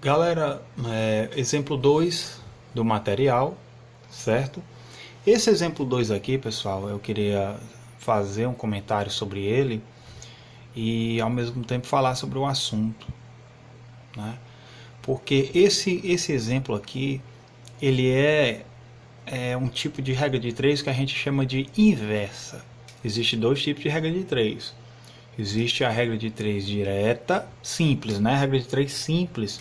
Galera, exemplo 2 do material, certo? Esse exemplo 2 aqui, pessoal, eu queria fazer um comentário sobre ele e ao mesmo tempo falar sobre o assunto, né? Porque esse exemplo aqui, ele é um tipo de regra de 3 que a gente chama de inversa. Existem dois tipos de regra de 3. Existe a regra de 3 direta, simples, né? A regra de 3 simples,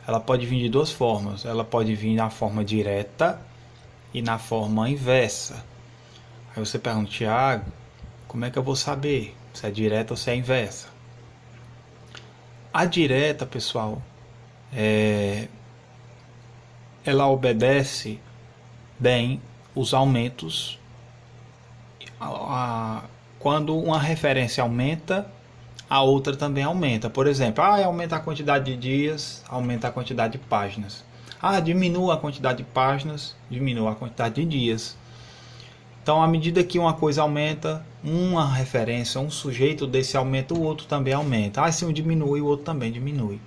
ela pode vir de duas formas. Ela pode vir na forma direta e na forma inversa. Aí você pergunta, Thiago, como é que eu vou saber se é direta ou se é inversa? A direta, pessoal, ela obedece bem os aumentos. Quando uma referência aumenta, a outra também aumenta. Por exemplo, aumenta a quantidade de dias, aumenta a quantidade de páginas. Diminua a quantidade de páginas, diminua a quantidade de dias. Então, à medida que uma coisa aumenta, uma referência, um sujeito desse aumenta, o outro também aumenta. Se um diminui, o outro também diminui.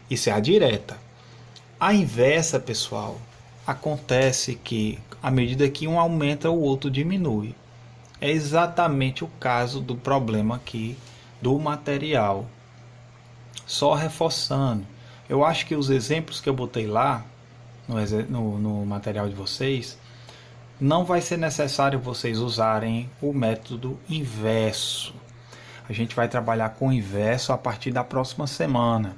Isso é a direta. A inversa, pessoal, acontece que à medida que um aumenta, o outro diminui. É exatamente o caso do problema aqui do material. Só reforçando, eu acho que os exemplos que eu botei lá no material de vocês, não vai ser necessário vocês usarem o método inverso. A gente vai trabalhar com o inverso a partir da próxima semana,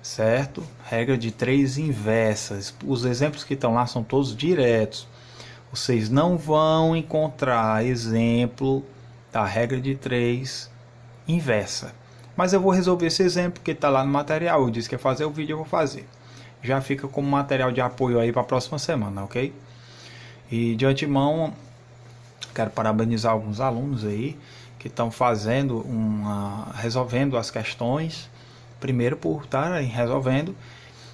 certo? Regra de 3 inversas. Os exemplos que estão lá são todos diretos. Vocês não vão encontrar exemplo da regra de 3 inversa. Mas eu vou resolver esse exemplo que está lá no material. Eu disse que ia fazer o vídeo, eu vou fazer. Já fica como material de apoio aí para a próxima semana, ok? E de antemão, quero parabenizar alguns alunos aí que estão resolvendo as questões. Primeiro por estarem resolvendo,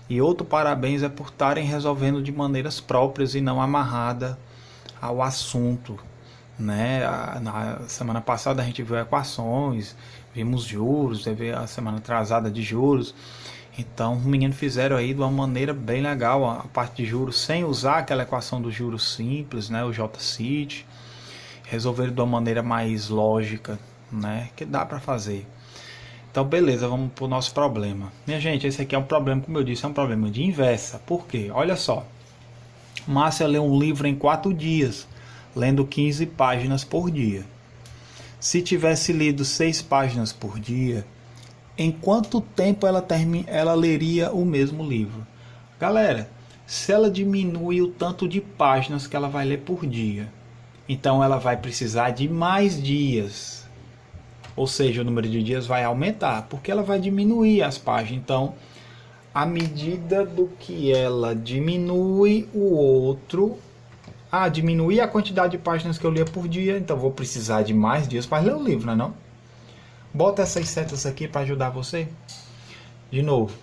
e outro parabéns é por estarem resolvendo de maneiras próprias e não amarrada ao assunto, né? Na semana passada a gente viu equações, vimos juros, teve a semana atrasada de juros. Então os meninos fizeram aí de uma maneira bem legal a parte de juros, sem usar aquela equação dos juros simples, né? O J-CIT. Resolveram de uma maneira mais lógica, né? Que dá para fazer. Então beleza, vamos para o nosso problema. Minha gente, esse aqui é um problema, como eu disse, é um problema de inversa. Por quê? Olha só. Márcia leu um livro em 4 dias, lendo 15 páginas por dia. Se tivesse lido 6 páginas por dia, em quanto tempo ela leria o mesmo livro? Galera, se ela diminui o tanto de páginas que ela vai ler por dia, então ela vai precisar de mais dias. Ou seja, o número de dias vai aumentar, porque ela vai diminuir as páginas. Então, à medida do que ela diminui o outro, diminui a quantidade de páginas que eu lia por dia, então vou precisar de mais dias para ler o livro, não é não? Bota essas setas aqui para ajudar você. De novo.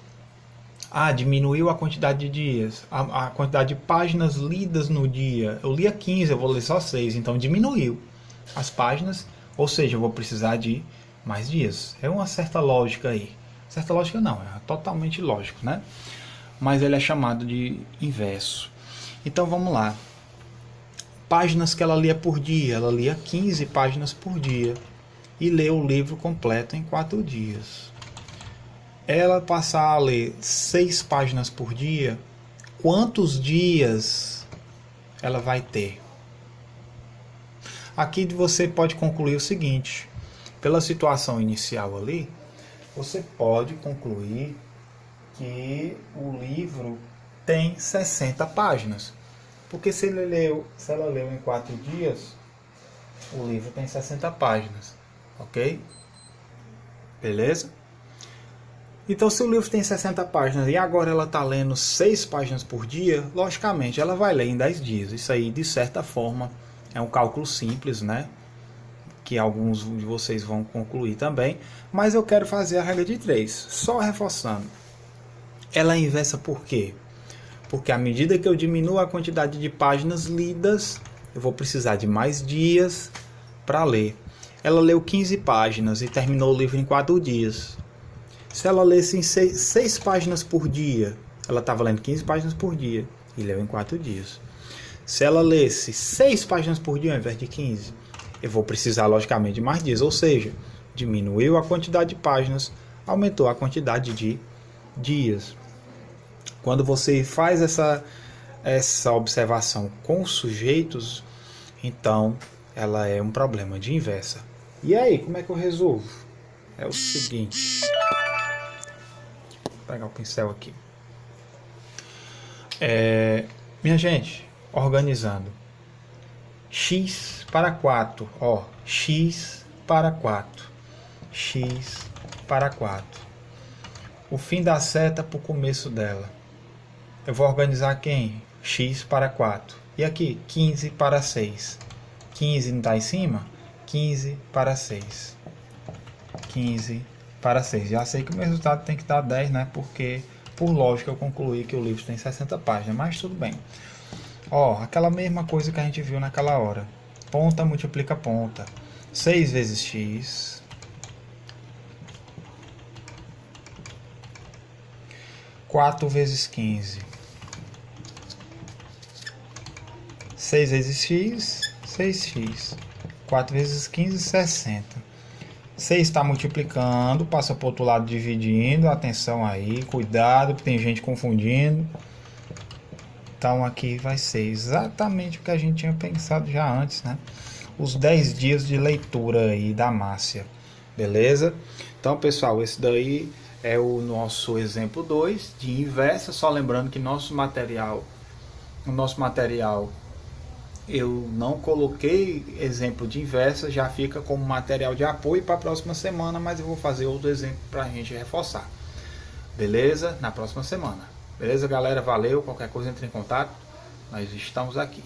Diminuiu a quantidade de dias, a quantidade de páginas lidas no dia. Eu lia 15, eu vou ler só 6, então diminuiu as páginas, ou seja, eu vou precisar de mais dias. É uma certa lógica aí. Certa lógica não, é totalmente lógico, né? Mas ele é chamado de inverso. Então vamos lá. Páginas que ela lia por dia. Ela lia 15 páginas por dia e leu o livro completo em 4 dias. Ela passar a ler 6 páginas por dia, quantos dias ela vai ter? Aqui você pode concluir o seguinte: pela situação inicial ali, você pode concluir que o livro tem 60 páginas. Porque se ela leu em 4 dias, o livro tem 60 páginas. Ok? Beleza? Então, se o livro tem 60 páginas e agora ela está lendo 6 páginas por dia, logicamente ela vai ler em 10 dias. Isso aí, de certa forma, é um cálculo simples, né? Que alguns de vocês vão concluir também. Mas eu quero fazer a regra de 3. Só reforçando. Ela é inversa por quê? Porque à medida que eu diminuo a quantidade de páginas lidas, eu vou precisar de mais dias para ler. Ela leu 15 páginas e terminou o livro em 4 dias. Se ela lesse em 6 páginas por dia, ela estava lendo 15 páginas por dia e leu em 4 dias. Se ela lesse 6 páginas por dia ao invés de 15, eu vou precisar logicamente de mais dias, ou seja, diminuiu a quantidade de páginas, aumentou a quantidade de dias. Quando você faz essa observação com os sujeitos, então ela é um problema de inversa. E aí, como é que eu resolvo? É o seguinte, vou pegar o pincel aqui. Minha gente, organizando. X para 4, ó, X para 4, X para 4. O fim da seta para o começo dela. Eu vou organizar quem? X para 4. E aqui, 15 para 6. 15 não está em cima? 15 para 6. 15 para 6. Já sei que o meu resultado tem que estar 10, né? Porque, por lógica, eu concluí que o livro tem 60 páginas, mas tudo bem. Ó, aquela mesma coisa que a gente viu naquela hora. Ponta multiplica ponta. 6 vezes x. 4 vezes 15. 6 vezes x, 6x. 4 vezes 15, 60. 6 está multiplicando, passa para o outro lado dividindo. Atenção aí, cuidado, porque tem gente confundindo. Então aqui vai ser exatamente o que a gente tinha pensado já antes, né? Os 10 dias de leitura aí da Márcia. Beleza? Então, pessoal, esse daí é o nosso exemplo 2 de inversa. Só lembrando que no nosso material eu não coloquei exemplo de inversa, já fica como material de apoio para a próxima semana, mas eu vou fazer outro exemplo para a gente reforçar. Beleza? Na próxima semana. Beleza, galera? Valeu. Qualquer coisa, entre em contato. Nós estamos aqui.